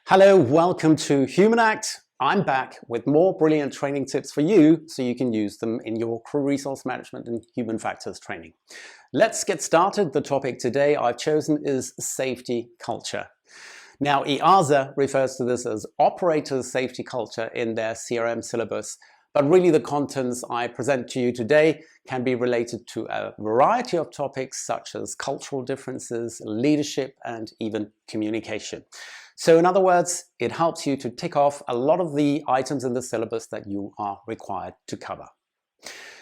Hello, welcome to Human Act. I'm back with more brilliant training tips for you so you can use them in your crew resource management and human factors training. Let's get started. The topic today I've chosen is safety culture. Now, EASA refers to this as operator's safety culture in their CRM syllabus, but really the contents I present to you today can be related to a variety of topics such as cultural differences, leadership, and even communication. So in other words, it helps you to tick off a lot of the items in the syllabus that you are required to cover.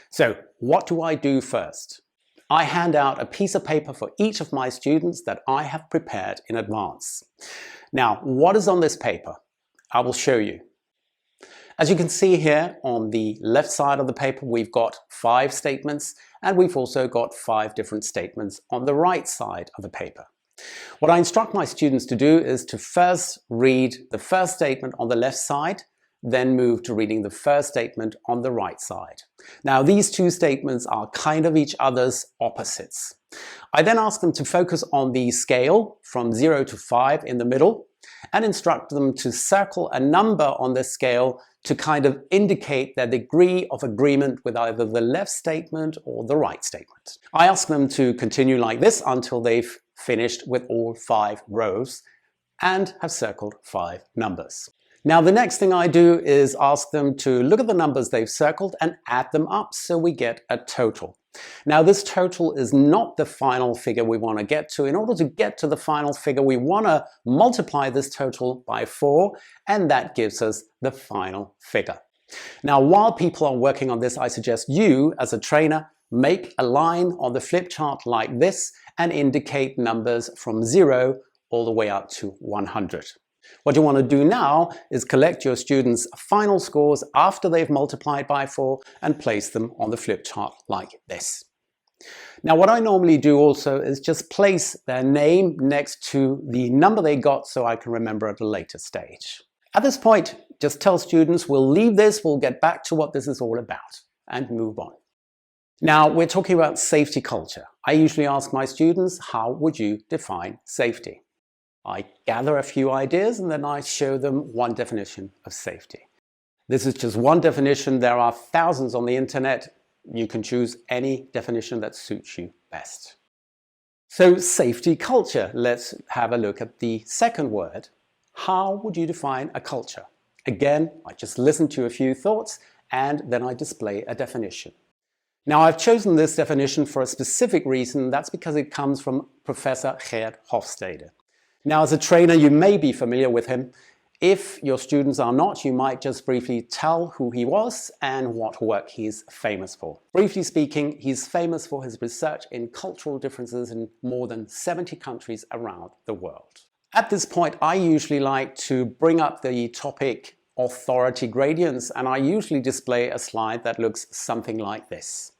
So what do I do first? I hand out a piece of paper for each of my students that I have prepared in advance. Now, what is on this paper? I will show you. As you can see here on the left side of the paper, we've got 5 statements, and we've also got 5 different statements on the right side of the paper. What I instruct my students to do is to first read the first statement on the left side, then move to reading the first statement on the right side. Now, these two statements are kind of each other's opposites. I then ask them to focus on the scale from 0 to 5 in the middle and instruct them to circle a number on the scale to kind of indicate their degree of agreement with either the left statement or the right statement. I ask them to continue like this until they've finished with all 5 rows and have circled 5 numbers. Now, the next thing I do is ask them to look at the numbers they've circled and add them up so we get a total. Now, this total is not the final figure we want to get to. In order to get to the final figure, we want to multiply this total by 4, and that gives us the final figure. Now, while people are working on this, I suggest you, as a trainer, make a line on the flip chart like this and indicate numbers from 0 all the way up to 100. What you want to do now is collect your students' final scores after they've multiplied by 4 and place them on the flip chart like this. Now, what I normally do also is just place their name next to the number they got so I can remember at a later stage. At this point, just tell students we'll leave this, we'll get back to what this is all about and move on. Now, we're talking about safety culture. I usually ask my students, how would you define safety? I gather a few ideas and then I show them one definition of safety. This is just one definition. There are thousands on the internet. You can choose any definition that suits you best. So, safety culture. Let's have a look at the second word. How would you define a culture? Again, I just listen to a few thoughts and then I display a definition. Now, I've chosen this definition for a specific reason. That's because it comes from Professor Gerd Hofstede. Now, as a trainer, you may be familiar with him. If your students are not, you might just briefly tell who he was and what work he's famous for. Briefly speaking, he's famous for his research in cultural differences in more than 70 countries around the world. At this point, I usually like to bring up the topic authority gradients, and I usually display a slide that looks something like this.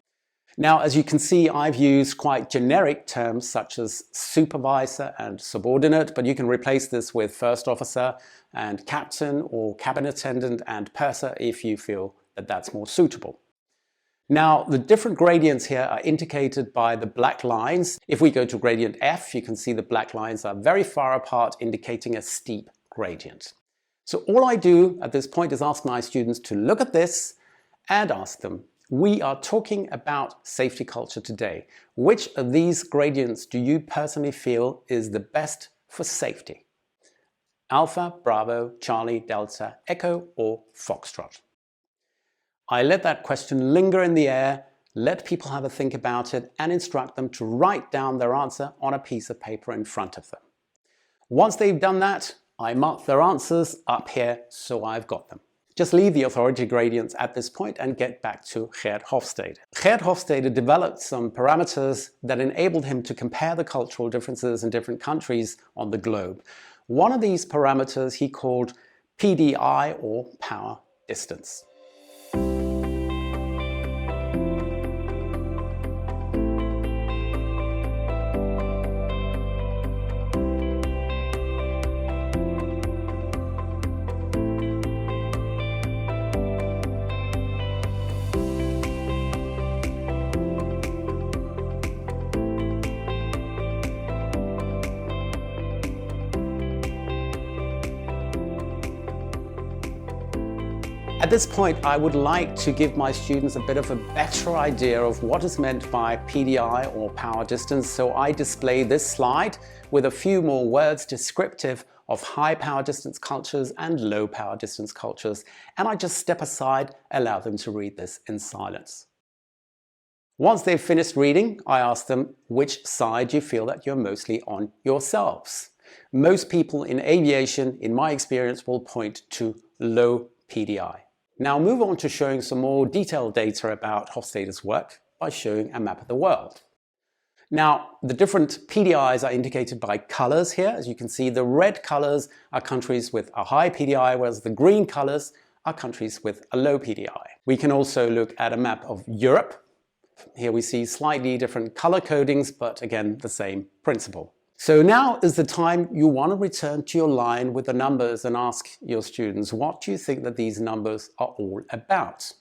Now, as you can see, I've used quite generic terms such as supervisor and subordinate, but you can replace this with first officer and captain or cabin attendant and purser if you feel that that's more suitable. Now, the different gradients here are indicated by the black lines. If we go to gradient F, you can see the black lines are very far apart, indicating a steep gradient. So all I do at this point is ask my students to look at this and ask them, we are talking about safety culture today. Which of these gradients do you personally feel is the best for safety? Alpha, Bravo, Charlie, Delta, Echo, or Foxtrot? I let that question linger in the air, let people have a think about it, and instruct them to write down their answer on a piece of paper in front of them. Once they've done that, I mark their answers up here so I've got them. Just leave the authority gradients at this point and get back to Gerd Hofstede. Gerd Hofstede developed some parameters that enabled him to compare the cultural differences in different countries on the globe. One of these parameters he called PDI, or power distance. At this point, I would like to give my students a bit of a better idea of what is meant by PDI or power distance, so I display this slide with a few more words descriptive of high power distance cultures and low power distance cultures, and I just step aside, allow them to read this in silence. Once they've finished reading, I ask them which side you feel that you're mostly on yourselves. Most people in aviation, in my experience, will point to low PDI. Now move on to showing some more detailed data about Hofstede's work by showing a map of the world. Now, the different PDIs are indicated by colors here. As you can see, the red colors are countries with a high PDI, whereas the green colors are countries with a low PDI. We can also look at a map of Europe. Here we see slightly different color codings, but again, the same principle. So now is the time you want to return to your line with the numbers and ask your students, what do you think that these numbers are all about?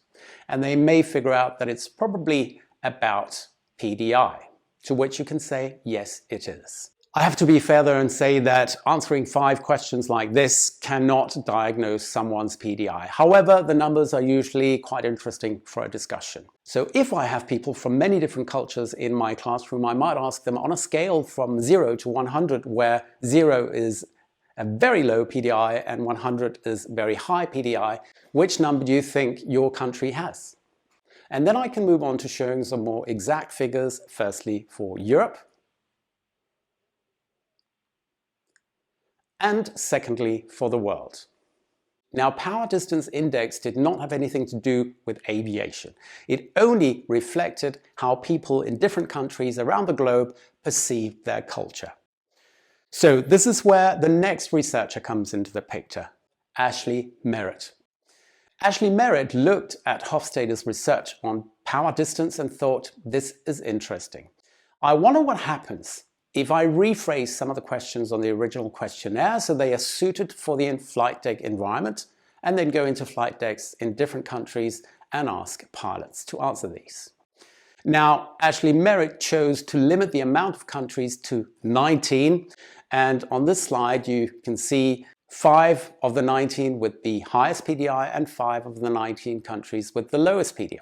And they may figure out that it's probably about PDI, to which you can say, yes, it is. I have to be fair there and say that answering 5 questions like this cannot diagnose someone's PDI. However, the numbers are usually quite interesting for a discussion. So if I have people from many different cultures in my classroom, I might ask them on a scale from 0 to 100, where 0 is a very low PDI and 100 is very high PDI, which number do you think your country has? And then I can move on to showing some more exact figures, firstly for Europe, and secondly for the world. Now, power distance index did not have anything to do with aviation. It only reflected how people in different countries around the globe perceived their culture. So this is where the next researcher comes into the picture, Ashley Merritt. Ashley Merritt looked at Hofstede's research on power distance and thought, this is interesting. I wonder what happens if I rephrase some of the questions on the original questionnaire so they are suited for the flight deck environment, and then go into flight decks in different countries and ask pilots to answer these. Now, Ashley Merritt chose to limit the amount of countries to 19, and on this slide you can see 5 of the 19 with the highest PDI and 5 of the 19 countries with the lowest PDI.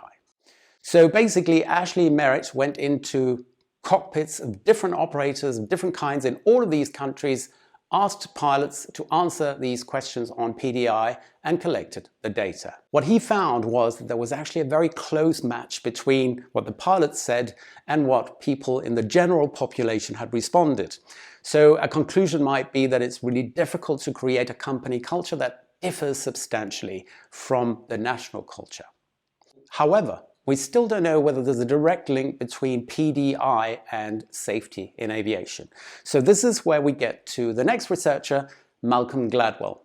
So basically, Ashley Merritt went into cockpits of different operators of different kinds in all of these countries, asked pilots to answer these questions on PDI and collected the data. What he found was that there was actually a very close match between what the pilots said and what people in the general population had responded. So a conclusion might be that it's really difficult to create a company culture that differs substantially from the national culture. However, we still don't know whether there's a direct link between PDI and safety in aviation. So this is where we get to the next researcher, Malcolm Gladwell.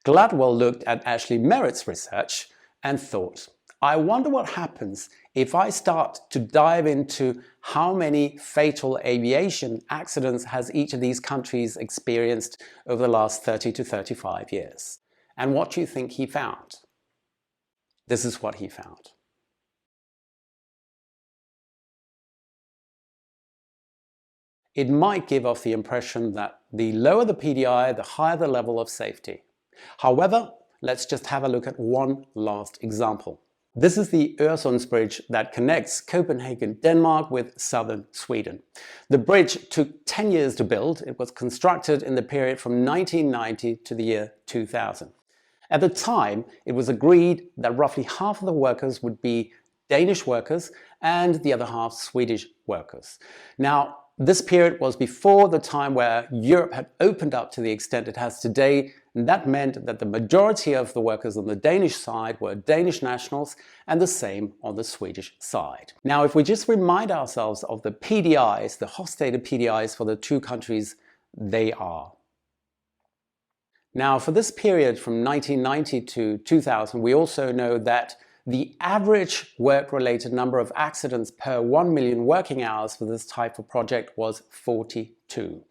Gladwell looked at Ashley Merritt's research and thought, I wonder what happens if I start to dive into how many fatal aviation accidents has each of these countries experienced over the last 30 to 35 years. And what do you think he found? This is what he found. It might give off the impression that the lower the PDI, the higher the level of safety. However, let's just have a look at one last example. This is the Øresundsbridge that connects Copenhagen, Denmark with southern Sweden. The bridge took 10 years to build. It was constructed in the period from 1990 to the year 2000. At the time, it was agreed that roughly half of the workers would be Danish workers and the other half Swedish workers. Now, this period was before the time where Europe had opened up to the extent it has today, and that meant that the majority of the workers on the Danish side were Danish nationals and the same on the Swedish side. Now, if we just remind ourselves of the PDIs, the Hofstede PDIs for the two countries, they are. Now, for this period from 1990 to 2000, we also know that the average work-related number of accidents per 1 million working hours for this type of project was 42.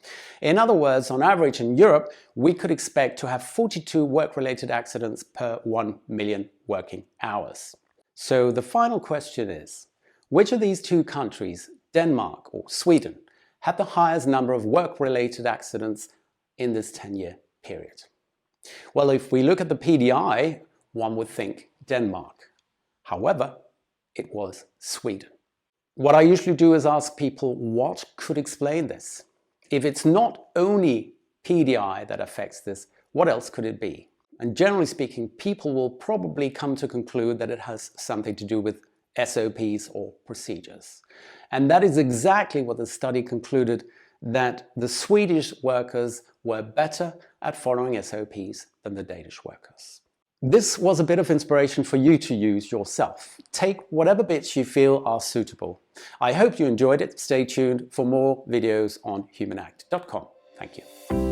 In other words, on average in Europe, we could expect to have 42 work-related accidents per 1 million working hours. So the final question is, which of these two countries, Denmark or Sweden, had the highest number of work-related accidents in this 10-year period? Well, if we look at the PDI, one would think Denmark. However, it was Sweden. What I usually do is ask people what could explain this. If it's not only PDI that affects this, what else could it be? And generally speaking, people will probably come to conclude that it has something to do with SOPs or procedures. And that is exactly what the study concluded, that the Swedish workers were better at following SOPs than the Danish workers. This was a bit of inspiration for you to use yourself. Take whatever bits you feel are suitable. I hope you enjoyed it. Stay tuned for more videos on humanact.com. Thank you.